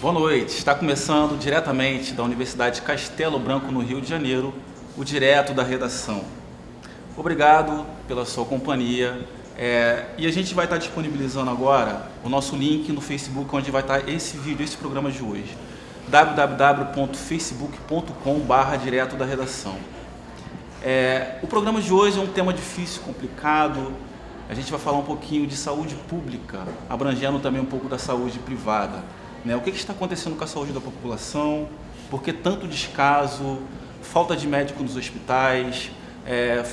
Boa noite. Está começando diretamente da Universidade Castelo Branco, no Rio de Janeiro, o Direto da Redação. Obrigado pela sua companhia. E a gente vai estar disponibilizando agora o nosso link no Facebook, onde vai estar esse vídeo, esse programa de hoje. www.facebook.com/direto da redação. O programa de hoje é um tema difícil, complicado. A gente vai falar um pouquinho de saúde pública, abrangendo também um pouco da saúde privada. O que está acontecendo com a saúde da população? Por que tanto descaso? Falta de médico nos hospitais?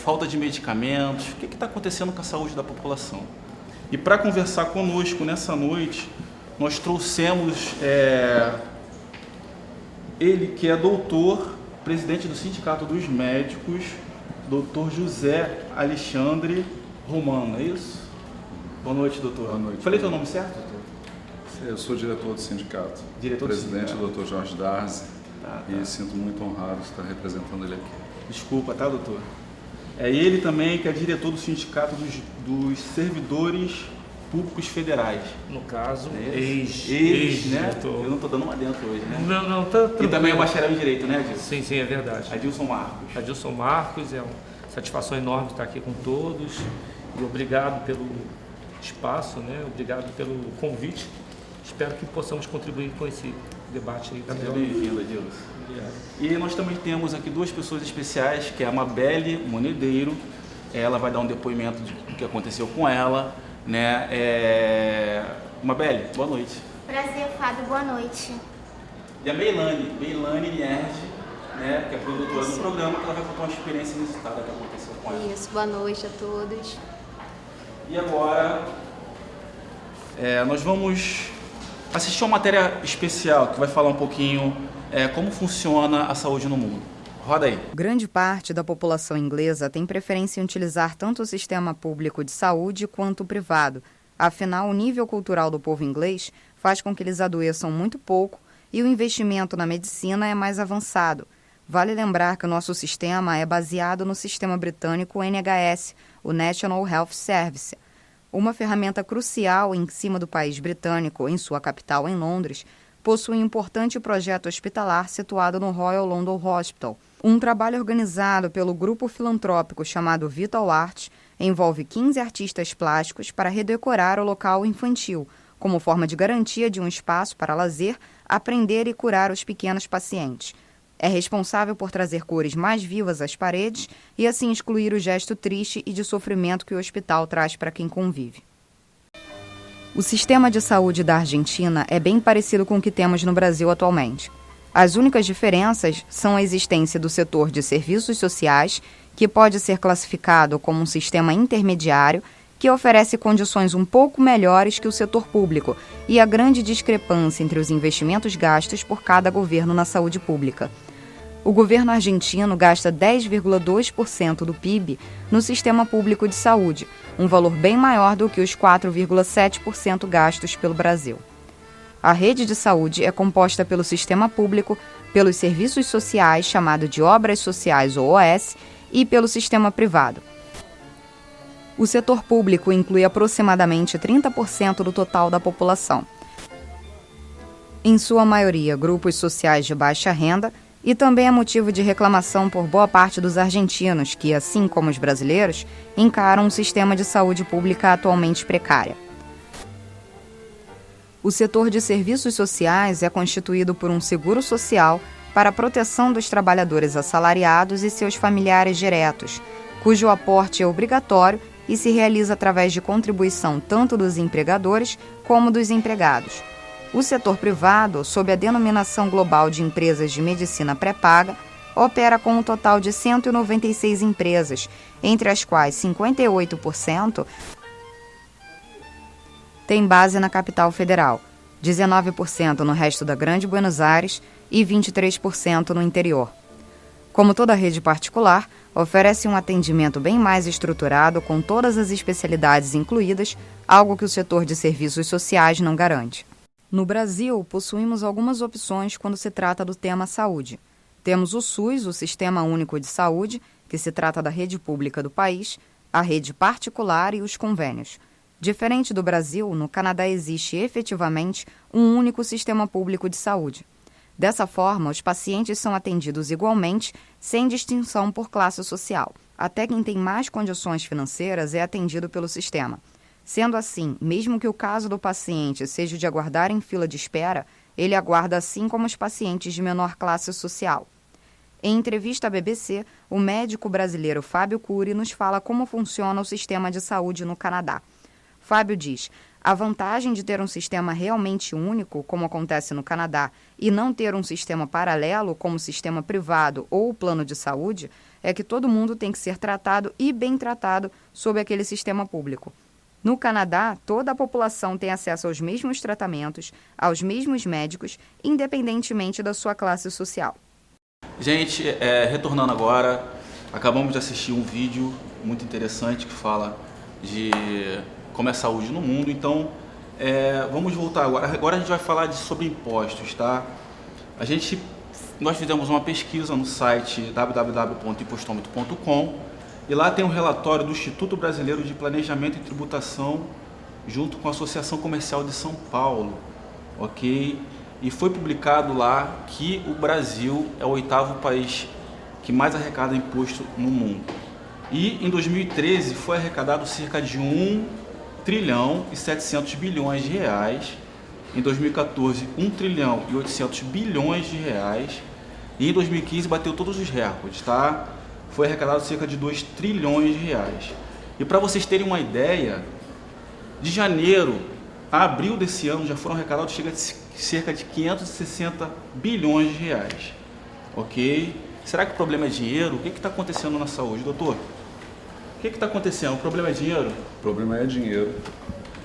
Falta de medicamentos? O que está acontecendo com a saúde da população? E para conversar conosco nessa noite, nós trouxemos ele que é doutor, presidente do Sindicato dos Médicos, doutor José Alexandre Romano, é isso? Boa noite, doutor. Boa noite. Falei teu nome certo, doutor? Eu sou diretor do sindicato. Presidente, doutor Jorge Darzi. Tá. E sinto muito honrado estar representando ele aqui. Desculpa, tá, doutor? E ele também que é diretor do Sindicato dos Servidores Públicos Federais. No caso, né? Diretor. Eu não estou dando uma dentro hoje, né? Não, tá. E também é bacharel em Direito, né, Adilson? Sim, é verdade. Adilson Marcos. Adilson Marcos, é uma satisfação enorme estar aqui com todos. E obrigado pelo espaço, né? Obrigado pelo convite. Espero que possamos contribuir com esse debate aí. Seja bem-vindo, Adilson. Obrigado. E nós também temos aqui duas pessoas especiais, que é a Mabelle Monedeiro. Ela vai dar um depoimento do que aconteceu com ela, né? Mabelle, boa noite. Prazer, Fábio, boa noite. E a Meilane Nierge, né, que é produtora do programa, que ela vai contar uma experiência inusitada que aconteceu com ela. Isso, boa noite a todos. E agora, nós vamos assistir uma matéria especial que vai falar um pouquinho como funciona a saúde no mundo. Roda aí. Grande parte da população inglesa tem preferência em utilizar tanto o sistema público de saúde quanto o privado. Afinal, o nível cultural do povo inglês faz com que eles adoeçam muito pouco e o investimento na medicina é mais avançado. Vale lembrar que o nosso sistema é baseado no sistema britânico NHS, o National Health Service, uma ferramenta crucial em cima do país britânico, em sua capital, em Londres, possui um importante projeto hospitalar situado no Royal London Hospital. Um trabalho organizado pelo grupo filantrópico chamado Vital Art envolve 15 artistas plásticos para redecorar o local infantil, como forma de garantia de um espaço para lazer, aprender e curar os pequenos pacientes. É responsável por trazer cores mais vivas às paredes e assim excluir o gesto triste e de sofrimento que o hospital traz para quem convive. O sistema de saúde da Argentina é bem parecido com o que temos no Brasil atualmente. As únicas diferenças são a existência do setor de serviços sociais, que pode ser classificado como um sistema intermediário que oferece condições um pouco melhores que o setor público, e a grande discrepância entre os investimentos gastos por cada governo na saúde pública. O governo argentino gasta 10,2% do PIB no sistema público de saúde, um valor bem maior do que os 4,7% gastos pelo Brasil. A rede de saúde é composta pelo sistema público, pelos serviços sociais, chamado de obras sociais ou OS, e pelo sistema privado. O setor público inclui aproximadamente 30% do total da população. Em sua maioria, grupos sociais de baixa renda, e também é motivo de reclamação por boa parte dos argentinos que, assim como os brasileiros, encaram um sistema de saúde pública atualmente precária. O setor de serviços sociais é constituído por um seguro social para a proteção dos trabalhadores assalariados e seus familiares diretos, cujo aporte é obrigatório e se realiza através de contribuição tanto dos empregadores como dos empregados. O setor privado, sob a denominação global de empresas de medicina pré-paga, opera com um total de 196 empresas, entre as quais 58% tem base na capital federal, 19% no resto da Grande Buenos Aires e 23% no interior. Como toda rede particular, oferece um atendimento bem mais estruturado com todas as especialidades incluídas, algo que o setor de serviços sociais não garante. No Brasil, possuímos algumas opções quando se trata do tema saúde. Temos o SUS, o Sistema Único de Saúde, que se trata da rede pública do país, a rede particular e os convênios. Diferente do Brasil, no Canadá existe efetivamente um único sistema público de saúde. Dessa forma, os pacientes são atendidos igualmente, sem distinção por classe social. Até quem tem mais condições financeiras é atendido pelo sistema. Sendo assim, mesmo que o caso do paciente seja de aguardar em fila de espera, ele aguarda assim como os pacientes de menor classe social. Em entrevista à BBC, o médico brasileiro Fábio Cury nos fala como funciona o sistema de saúde no Canadá. Fábio diz: a vantagem de ter um sistema realmente único, como acontece no Canadá, e não ter um sistema paralelo, como o sistema privado ou o plano de saúde, é que todo mundo tem que ser tratado e bem tratado sob aquele sistema público. No Canadá, toda a população tem acesso aos mesmos tratamentos, aos mesmos médicos, independentemente da sua classe social. Gente, retornando agora, acabamos de assistir um vídeo muito interessante que fala de como é a saúde no mundo. Então, vamos voltar agora. Agora a gente vai falar sobre impostos, tá? Nós fizemos uma pesquisa no site www.impostômetro.com e lá tem um relatório do Instituto Brasileiro de Planejamento e Tributação junto com a Associação Comercial de São Paulo, ok? E foi publicado lá que o Brasil é o 8º país que mais arrecada imposto no mundo. E em 2013 foi arrecadado cerca de 1 trilhão e 700 bilhões de reais. Em 2014, 1 trilhão e 800 bilhões de reais. E em 2015 bateu todos os recordes, tá? Foi arrecadado cerca de 2 trilhões de reais. E para vocês terem uma ideia, de janeiro a abril desse ano já foram arrecadados cerca de 560 bilhões de reais. Ok? Será que o problema é dinheiro? O que está acontecendo na saúde, doutor? O que está acontecendo? O problema é dinheiro? O problema é dinheiro,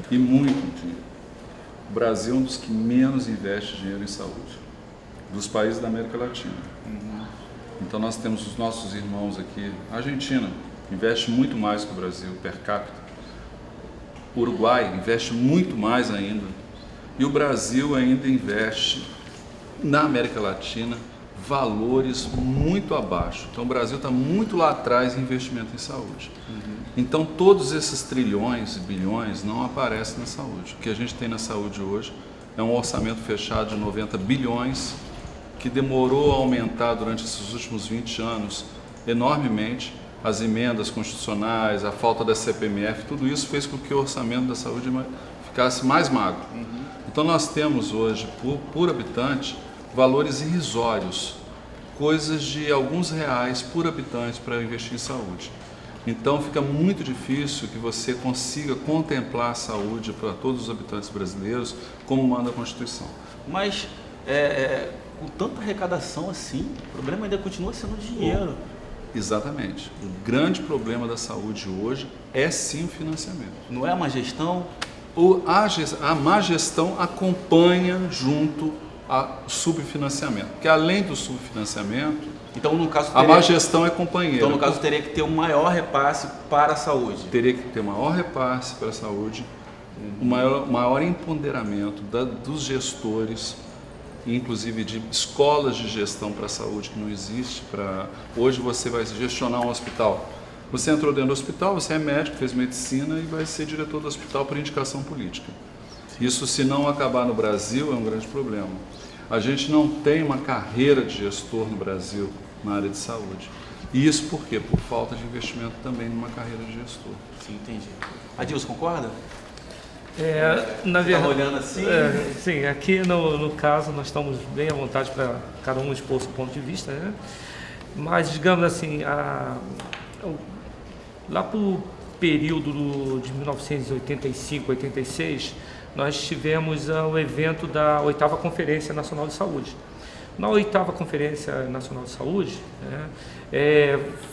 e muito dinheiro. O Brasil é um dos que menos investe dinheiro em saúde, dos países da América Latina. Então nós temos os nossos irmãos aqui. A Argentina investe muito mais que o Brasil, per capita. O Uruguai investe muito mais ainda. E o Brasil ainda investe, na América Latina, valores muito abaixo. Então o Brasil está muito lá atrás em investimento em saúde. Então todos esses trilhões e bilhões não aparecem na saúde. O que a gente tem na saúde hoje é um orçamento fechado de 90 bilhões que demorou a aumentar durante esses últimos 20 anos enormemente. As emendas constitucionais, a falta da CPMF, tudo isso fez com que o orçamento da saúde ficasse mais magro. Então nós temos hoje, por habitante, valores irrisórios, coisas de alguns reais por habitante para investir em saúde. Então fica muito difícil que você consiga contemplar a saúde para todos os habitantes brasileiros como manda a Constituição. Mas com tanta arrecadação assim, o problema ainda continua sendo dinheiro. Exatamente. O grande problema da saúde hoje é sim o financiamento. Não é a má gestão? A má gestão acompanha junto a subfinanciamento. Porque além do subfinanciamento, então, no caso, a má gestão é companheira. Então, no caso, teria que ter um maior repasse para a saúde. Teria que ter maior repasse para a saúde, um maior empoderamento dos gestores, inclusive de escolas de gestão para a saúde que não existe. Hoje você vai gestionar um hospital. Você entrou dentro do hospital, você é médico, fez medicina e vai ser diretor do hospital por indicação política. Isso, se não acabar no Brasil, é um grande problema. A gente não tem uma carreira de gestor no Brasil na área de saúde. E isso por quê? Por falta de investimento também numa carreira de gestor. Sim, entendi. Adilson, concorda? Na verdade, olhando assim? Sim, aqui no caso nós estamos bem à vontade para cada um expor o seu ponto de vista, né? Mas, digamos assim, lá para o período de 1985, 86, nós tivemos o evento da 8ª Conferência Nacional de Saúde. Na 8ª Conferência Nacional de Saúde,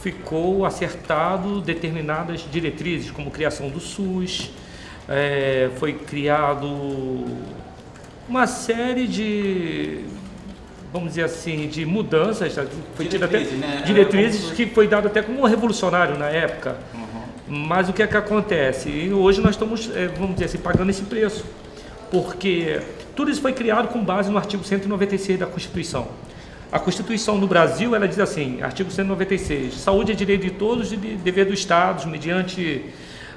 ficou acertado determinadas diretrizes, como criação do SUS, foi criado uma série de, vamos dizer assim, de mudanças, foi diretrizes que foi dado até como revolucionário na época. Mas o que é que acontece? E hoje nós estamos, vamos dizer assim, pagando esse preço, porque tudo isso foi criado com base no artigo 196 da Constituição. A Constituição do Brasil, ela diz assim, artigo 196, saúde é direito de todos e dever do Estado, mediante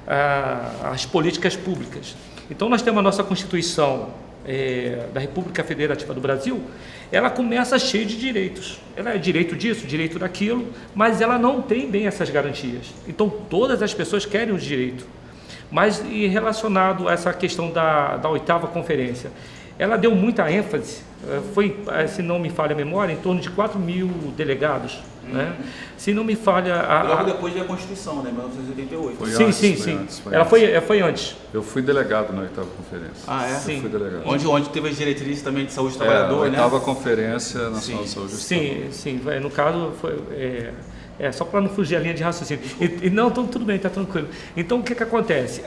as políticas públicas. Então nós temos a nossa Constituição da República Federativa do Brasil, ela começa cheia de direitos. Ela é direito disso, direito daquilo, mas ela não tem bem essas garantias. Então todas as pessoas querem o direito. Mas e relacionado a essa questão da 8ª conferência, ela deu muita ênfase, foi, se não me falha a memória, em torno de 4.000 delegados. Né? Se não me falha... Logo depois da Constituição, né? 1988. Foi Sim, antes, sim, foi sim. antes, Ela foi antes. Eu fui delegado na 8ª conferência. Ah, é? Sim. Eu fui delegado. Onde teve as diretrizes também de saúde do A trabalhador, né? 8ª Conferência Nacional de Saúde. Sim, sim. No caso, foi... só para não fugir a linha de raciocínio. Não, então, tudo bem, está tranquilo. Então, o que acontece?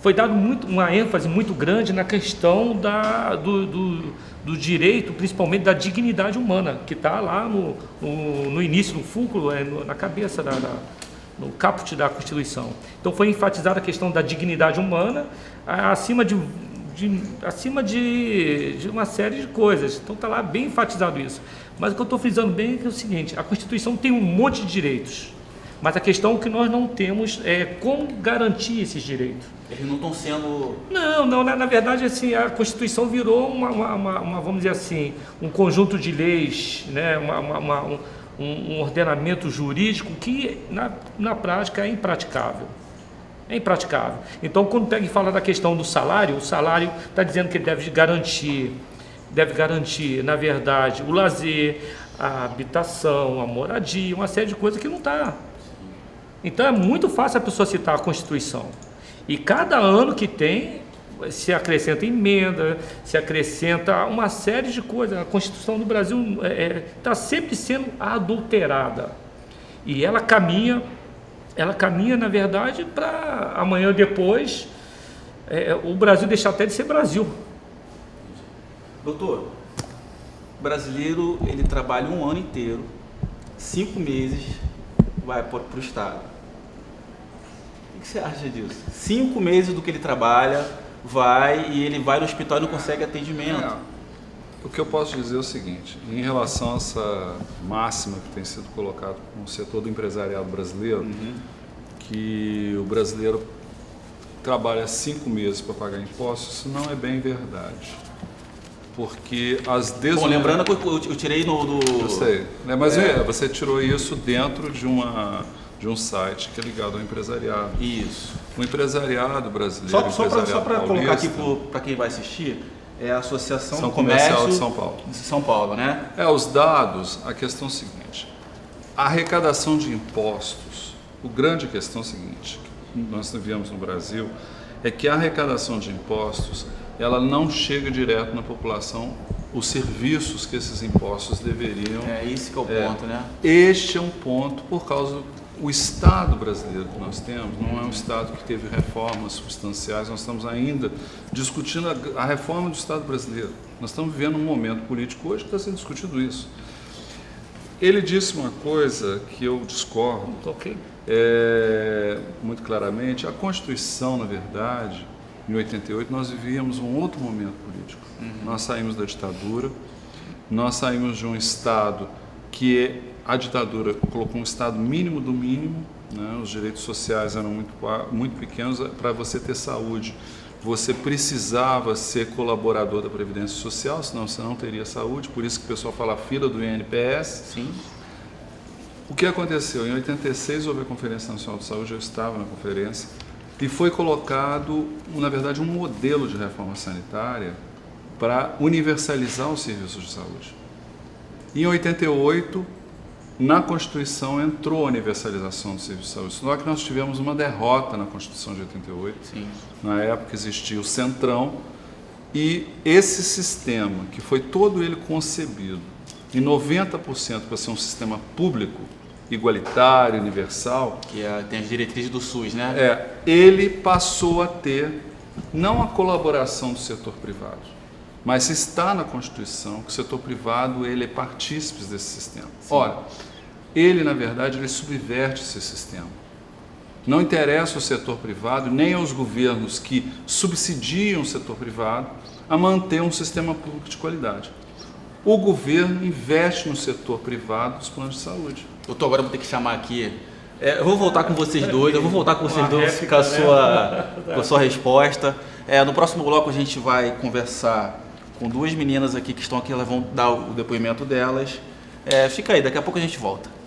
Foi dado uma ênfase muito grande na questão do direito, principalmente da dignidade humana, que está lá no início, no fulcro, na cabeça, no caput da Constituição. Então, foi enfatizada a questão da dignidade humana acima de uma série de coisas. Então, está lá bem enfatizado isso. Mas o que eu estou frisando bem é o seguinte: a Constituição tem um monte de direitos, mas a questão que nós não temos é como garantir esses direitos. Eles não estão sendo... Não, na verdade, assim, a Constituição virou vamos dizer assim, um conjunto de leis, né? Um ordenamento jurídico que, na prática, é impraticável. É impraticável. Então, quando pega e fala da questão do salário, o salário está dizendo que ele deve garantir, na verdade, o lazer, a habitação, a moradia, uma série de coisas que não está. Então, é muito fácil a pessoa citar a Constituição. E cada ano que tem, se acrescenta emenda, se acrescenta uma série de coisas. A Constituição do Brasil está sempre sendo adulterada. E ela caminha, na verdade, para amanhã ou depois o Brasil deixar até de ser Brasil. Doutor, o brasileiro, ele trabalha um ano inteiro, 5 meses, vai para o Estado. O que você acha disso? 5 meses do que ele trabalha, ele vai no hospital e não consegue atendimento. O que eu posso dizer é o seguinte: em relação a essa máxima que tem sido colocada no setor do empresariado brasileiro, que o brasileiro trabalha 5 meses para pagar impostos, isso não é bem verdade. Porque as Bom, lembrando que eu tirei Eu sei, né? Mas você tirou isso dentro de um site que é ligado ao empresariado. Isso. O empresariado brasileiro, Só para colocar aqui para quem vai assistir, é a Associação do Comercial Comércio de São Paulo. de São Paulo, né? Os dados, a questão é a seguinte: a arrecadação de impostos, a grande questão é a seguinte, que nós vivemos no Brasil, é que a arrecadação de impostos, ela não chega direto na população, os serviços que esses impostos deveriam... Esse que é o ponto, né? Este é um ponto por causa o Estado brasileiro que nós temos, não é um Estado que teve reformas substanciais, nós estamos ainda discutindo a reforma do Estado brasileiro. Nós estamos vivendo um momento político hoje que está sendo discutido isso. Ele disse uma coisa que eu discordo, muito claramente. A Constituição, na verdade, em 88, nós vivíamos um outro momento político. Nós saímos da ditadura, nós saímos de um Estado que a ditadura colocou um Estado mínimo do mínimo, né? Os direitos sociais eram muito pequenos. Para você ter saúde, você precisava ser colaborador da Previdência Social, senão você não teria saúde, por isso que o pessoal fala a fila do INPS. Sim. O que aconteceu? Em 86 houve a Conferência Nacional de Saúde, eu estava na conferência, e foi colocado, na verdade, um modelo de reforma sanitária para universalizar os serviços de saúde. Em 88, na Constituição entrou a universalização do serviço de saúde, só que nós tivemos uma derrota na Constituição de 88. Sim. Na época existia o Centrão, e esse sistema, que foi todo ele concebido, em 90% para ser um sistema público, igualitário, universal, Que tem as diretrizes do SUS, né? ele passou a ter não a colaboração do setor privado, mas está na Constituição que o setor privado ele é partícipe desse sistema. Sim. Ora, ele na verdade ele subverte esse sistema. Não interessa o setor privado nem aos governos que subsidiam o setor privado a manter um sistema público de qualidade. O governo investe no setor privado dos planos de saúde. Doutor, agora eu vou ter que chamar aqui Eu vou voltar com vocês dois, réplica, com a sua resposta. No próximo bloco a gente vai conversar com duas meninas aqui que estão aqui, elas vão dar o depoimento delas. Fica aí, daqui a pouco a gente volta.